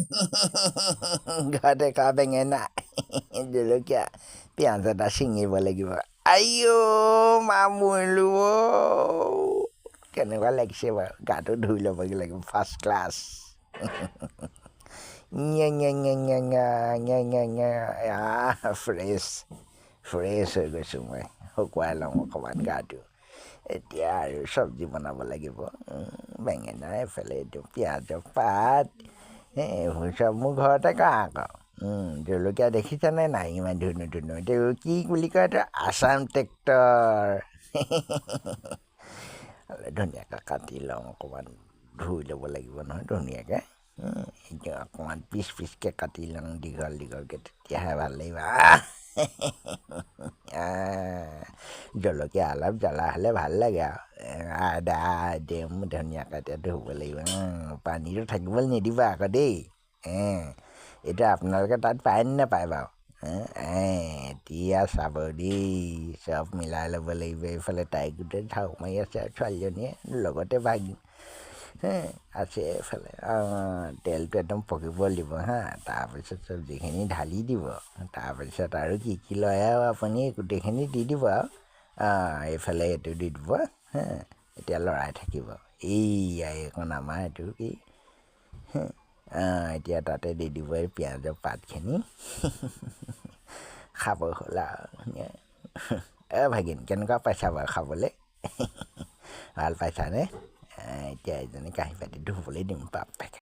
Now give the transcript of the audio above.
ঘৰতে খোৱা বেঙেনা জলকীয়া পিঁয়াজ এটা ছিঙিব লাগিব আইঅ মা মৰিলো কেনেকুৱা লাগিছে বাৰু গাটো ধুই ল'বগৈ লাগিব ফাৰ্ষ্ট ক্লাছ ফ্ৰেছ ফ্ৰেছ হৈ গৈছোঁ মই শুকুৱাই লওঁ অকণমান গাটো এতিয়া আৰু চব্জি বনাব লাগিব বেঙেনা এফালে এইটো পিঁয়াজৰ পাত এইবোৰ চব মোৰ ঘৰতে কৰা আকৌ জলকীয়া দেখিছেনে নাই ইমান ধুনীয়া ধুনীয়া এইটো কি বুলি কয় এইটো আছাম ট্ৰেক্টৰ ধুনীয়াকৈ কাটি লওঁ অকণমান ধুই ল'ব লাগিব নহয় ধুনীয়াকৈ এতিয়া অকণমান পিচ পিচকৈ কাটি লওঁ দীঘল দীঘলকৈ তেতিয়াহে ভাল লাগিব জলকীয়া অলপ জ্বলা হ'লে ভাল লাগে আৰু আদা দিম ধুনীয়াকৈ এতিয়া ধুব লাগিব পানীটো থাকিবলৈ নিদিবা আকৌ দেই এইটো আপোনালোকে তাত পায় নে নাপায় বাৰু এতিয়া চাব দেই চব মিলাই ল'ব লাগিব এইফালে তাই গোটেই ঝাৰু মাৰি আছে আৰু ছোৱালীজনীয়ে লগতে ভাগি আছে এইফালে তেলটো একদম পকিব দিব তাৰপিছত চব্জিখিনি ঢালি দিব তাৰপিছত আৰু কি কি লয় আৰু আপুনি গোটেইখিনি দি দিব আৰু এইফালে এইটো দি দিব এতিয়া লৰাই থাকিব এইয়া এইকণ আমাৰ এইটো কি এতিয়া তাতে দি দিব এই পিঁয়াজৰ পাতখিনি খাব হ'ল আৰু ভাগিন কেনেকুৱা পাইছা বাৰু খাবলৈ ভাল পাইছানে এতিয়া এজনী কাঁহী পাতি ধুবলৈ দিম বাপেকে